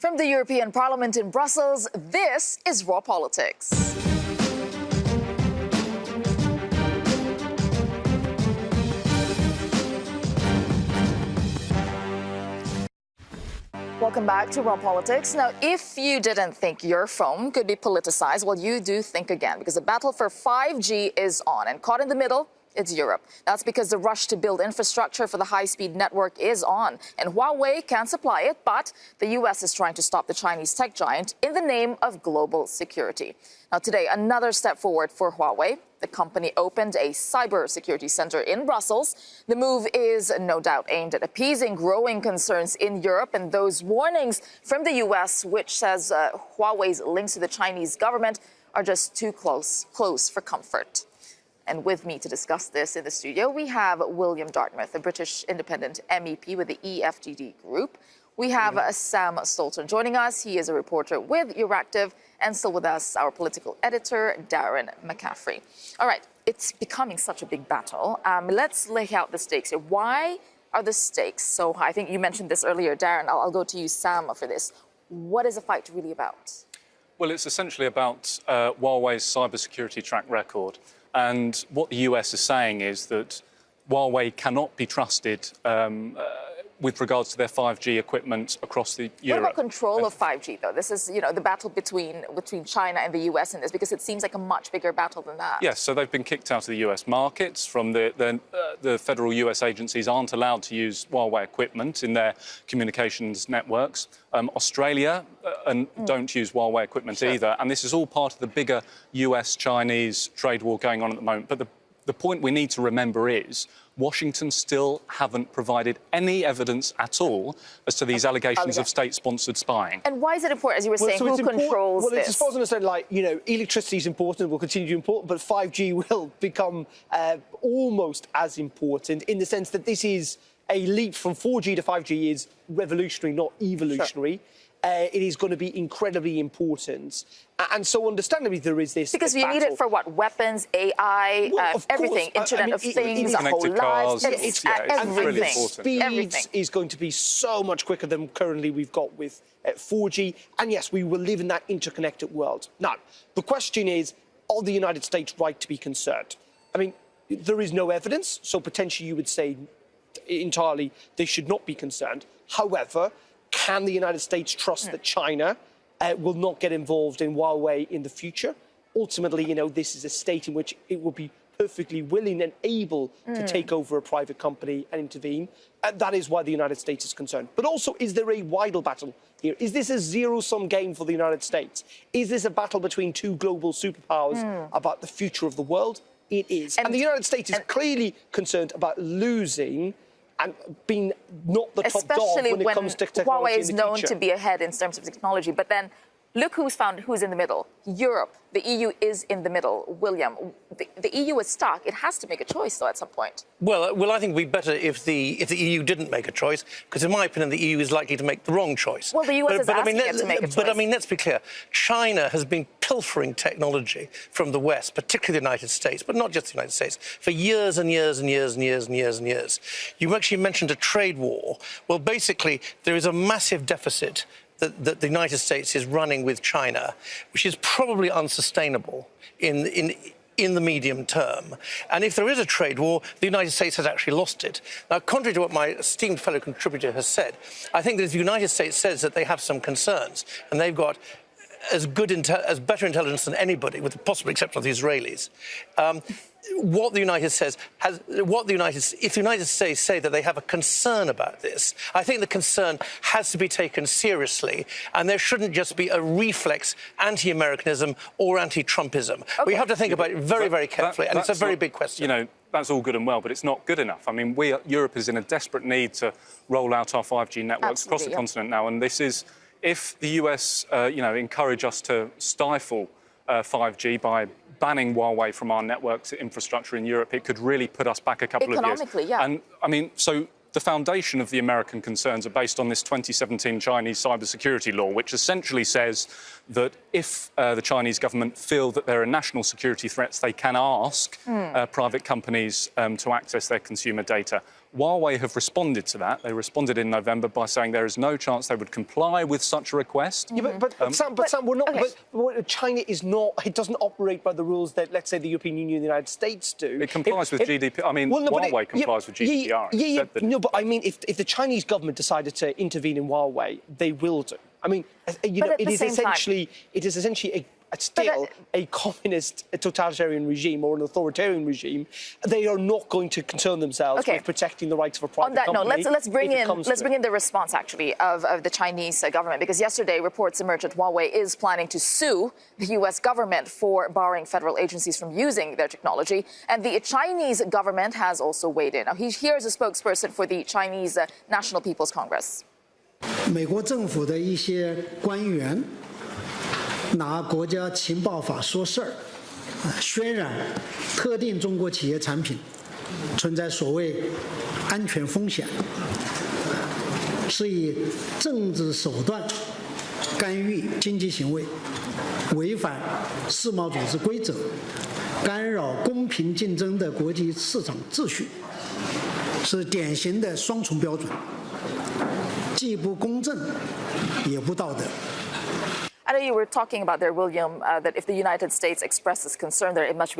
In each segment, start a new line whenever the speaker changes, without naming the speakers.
From the European Parliament in Brussels, this is Raw Politics. Welcome back to Raw Politics. Now, if you didn't think your phone could be politicized, well, you do think again, because the battle for 5G is on, and caught in the middle, it's Europe. That's because the rush to build infrastructure for the high-speed network is on, and Huawei can supply it, but the U.S. is trying to stop the Chinese tech giant in the name of global security. Now, today, another step forward for Huawei. The company opened a cybersecurity center in Brussels. The move is no doubt aimed at appeasing growing concerns in Europe and those warnings from the U.S., which says Huawei's links to the Chinese government are just too close for comfort. And with me to discuss this in the studio, we have William Dartmouth, a British independent MEP with the EFDD Group. We have Sam Stolten joining us. He is a reporter with Euractiv, and still with us, our political editor, Darren McCaffrey. All right, it's becoming such a big battle. Let's lay out the stakes here. Why are the stakes so high? I think you mentioned this earlier, Darren. I'll go to you, Sam, for this. What is the fight really about?
Well, it's essentially about Huawei's cybersecurity track record. And what the US is saying is that Huawei cannot be trusted with regards to their 5G equipment across the Europe.
What about control of 5G, though? This is, the battle between China and the US in this, because it seems like a much bigger battle than that.
Yes, so they've been kicked out of the US markets. From the federal US agencies aren't allowed to use Huawei equipment in their communications networks. Australia don't use Huawei equipment either. And this is all part of the bigger US-Chinese trade war going on at the moment. But the point we need to remember is Washington still haven't provided any evidence at all as to these allegations of state-sponsored spying.
And why is it important, as you were saying, who controls this?
Well, it's as far as I understand, electricity is important, will continue to be important, but 5G will become almost as important in the sense that this is a leap from 4G to 5G is revolutionary, not evolutionary. Sure. It is going to be incredibly important. And so, understandably, there is this
Because you need it for what? Weapons, AI, everything, Internet of Things, our whole lives.
It's everything. Speed is going to be so much quicker than currently we've got with 4G. And yes, we will live in that interconnected world. Now, the question is, are the United States right to be concerned? I mean, there is no evidence, so potentially you would say entirely they should not be concerned. However, can the United States trust that China will not get involved in Huawei in the future? Ultimately, this is a state in which it will be perfectly willing and able to take over a private company and intervene. And that is why the United States is concerned. But also, is there a wider battle here? Is this a zero-sum game for the United States? Is this a battle between two global superpowers about the future of the world? It is. And the United States is clearly concerned about losing and being not the top dog when it comes to technology.
Huawei is known to be ahead in terms of technology, but then look who's in the middle. Europe. The EU is in the middle. William, the EU is stuck. It has to make a choice, though, at some point.
Well, I think it would be better if the EU didn't make a choice, because in my opinion, the EU is likely to make the wrong choice.
Well, the US is asking it to make a choice.
But let's be clear. China has been pilfering technology from the West, particularly the United States, but not just the United States, for years and years and years and years and years and years. You actually mentioned a trade war. Well, basically, there is a massive deficit that the United States is running with China, which is probably unsustainable in the medium term. And if there is a trade war, the United States has actually lost it. Now, contrary to what my esteemed fellow contributor has said, I think that if the United States says that they have some concerns and they've got as better intelligence than anybody, with the possible exception of the Israelis, if the United States say that they have a concern about this, I think the concern has to be taken seriously, and there shouldn't just be a reflex anti-Americanism or anti-Trumpism. Okay. We have to think about it very, very carefully, and it's a very big question.
That's all good and well, but it's not good enough. I mean, Europe is in a desperate need to roll out our 5G networks across the continent now, and this is, if the US, encourage us to stifle 5G by banning Huawei from our networks infrastructure in Europe, it could really put us back a couple of years.
Economically, yeah.
And, I mean, so the foundation of the American concerns are based on this 2017 Chinese cybersecurity law, which essentially says that if the Chinese government feel that there are national security threats, they can ask private companies to access their consumer data. Huawei have responded to that. They responded in November by saying there is no chance they would comply with such a request.
Yeah, Sam, we're not. Okay. But China is not. It doesn't operate by the rules that, let's say, the European Union and the United States do.
It complies with GDPR. I mean, Huawei complies with GDPR.
No, but I mean, if the Chinese government decided to intervene in Huawei, they will do. I mean, it is essentially a communist, a totalitarian regime or an authoritarian regime. They are not going to concern themselves with protecting the rights of a private company.
On that note, let's bring in the response actually of the Chinese government, because yesterday reports emerged that Huawei is planning to sue the U.S. government for barring federal agencies from using their technology, and the Chinese government has also weighed in. Now, here's a spokesperson for the Chinese National People's Congress.
美国政府的一些官员拿国家情报法说事儿，渲染特定中国企业产品存在所谓安全风险，是以政治手段干预经济行为，违反世贸组织规则，干扰公平竞争的国际市场秩序，是典型的双重标准。 既不公正，也不道德。
I know you were talking about there, William, that if the United States expresses concern there, it must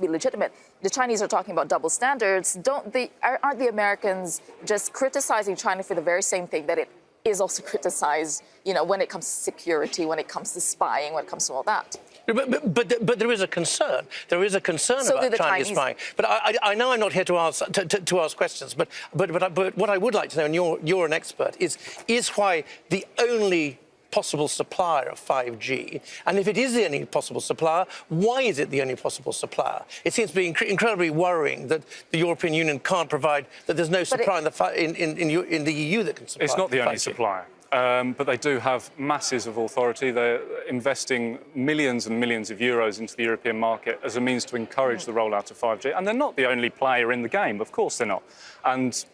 be legitimate. The Chinese are talking about double standards. Aren't the Americans just criticizing China for the very same thing that it is also criticized, when it comes to security, when it comes to spying, when it comes to all that?
But there is a concern. There is a concern about Chinese spying. But I know I'm not here to ask questions. But what I would like to know, and you're an expert, is why the only possible supplier of 5G, and if it is the only possible supplier, why is it the only possible supplier? It seems to be incredibly worrying that the European Union can't provide, that there's no supplier in the EU that can supply.
It's not the only
5G.
supplier. But they do have masses of authority. They're investing millions and millions of euros into the European market as a means to encourage the rollout of 5G. And they're not the only player in the game. Of course they're not. And,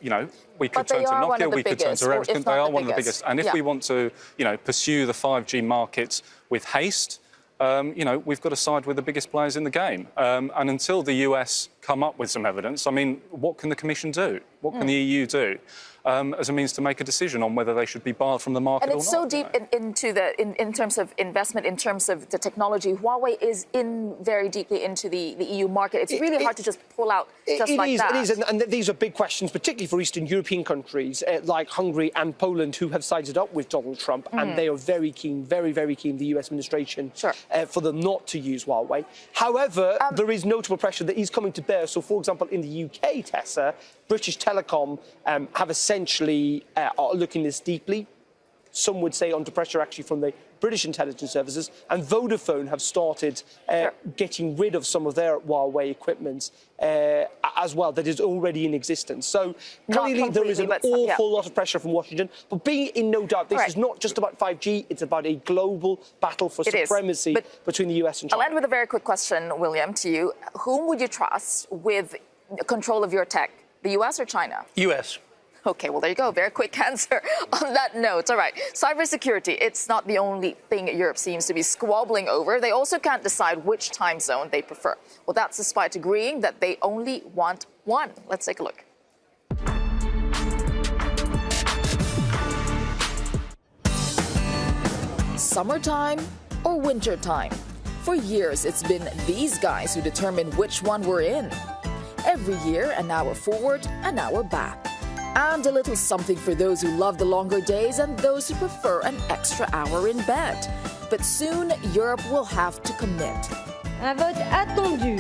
we could turn to Nokia, we could turn to Ericsson. They are one of the biggest. And if we want to, pursue the 5G markets with haste, we've got to side with the biggest players in the game. And until the US come up with some evidence, I mean, what can the Commission do? What can the EU do? As a means to make a decision on whether they should be barred from the market or not.
And it's so deep in terms of investment, in terms of the technology. Huawei is in very deeply into the EU market. It's really hard to just pull out just like that.
It is, and these are big questions, particularly for Eastern European countries like Hungary and Poland, who have sided up with Donald Trump, and they are very keen, very, very keen, the US administration, for them not to use Huawei. However, there is notable pressure that is coming to bear. So, for example, in the UK, Tessa, British Telecom have essentially are looking this deeply. Some would say under pressure actually from the British intelligence services, and Vodafone have started getting rid of some of their Huawei equipment as well that is already in existence. So clearly there is an awful lot of pressure from Washington, but be in no doubt this is not just about 5G, it's about a global battle for supremacy between the US and China.
I'll end with a very quick question, William, to you. Whom would you trust with control of your tech, the US or China?
US.
Okay, well, there you go. Very quick answer on that note. All right. Cybersecurity, it's not the only thing Europe seems to be squabbling over. They also can't decide which time zone they prefer. Well, that's despite agreeing that they only want one. Let's take a look. Summertime or wintertime? For years, it's been these guys who determine which one we're in. Every year, an hour forward, an hour back. And a little something for those who love the longer days and those who prefer an extra hour in bed. But soon, Europe will have to commit.
Un vote attendu.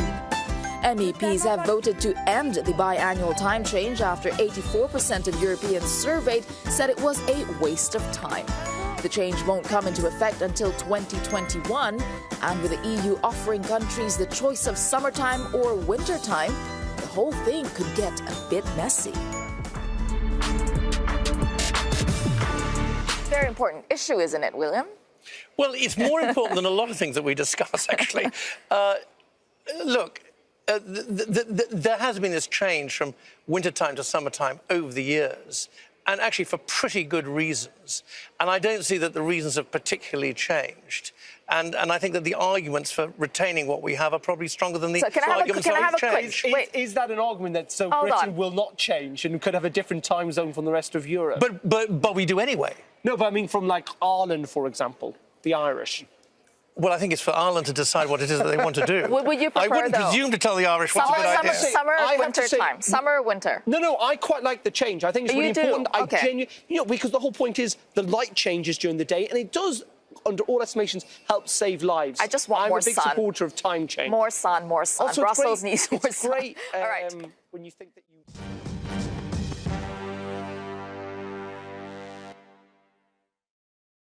MEPs have voted to end the biannual time change after 84% of Europeans surveyed said it was a waste of time. The change won't come into effect until 2021, and with the EU offering countries the choice of summertime or wintertime, the whole thing could get a bit messy. Very important issue, isn't it, William?
Well, it's more important than a lot of things that we discuss, actually. Look, there has been this change from wintertime to summertime over the years, and actually for pretty good reasons. And I don't see that the reasons have particularly changed. And I think that the arguments for retaining what we have are probably stronger than the arguments for change.
Is that an argument that Britain will not change and could have a different time zone from the rest of Europe?
But we do anyway.
No, but I mean from like Ireland, for example, the Irish.
Well, I think it's for Ireland to decide what it is that they want to do.
Would you prefer,
I wouldn't presume to tell the Irish what's a good idea.
Summer, winter time. Summer, winter.
No, I quite like the change. I think it's really important.
Okay.
Because the whole point is the light changes during the day, and it does, under all estimations, help save lives.
I just want more sun.
I'm a big supporter of time change.
More sun, more sun.
Also,
Brussels needs more sun.
It's great
All right.
when you think that you...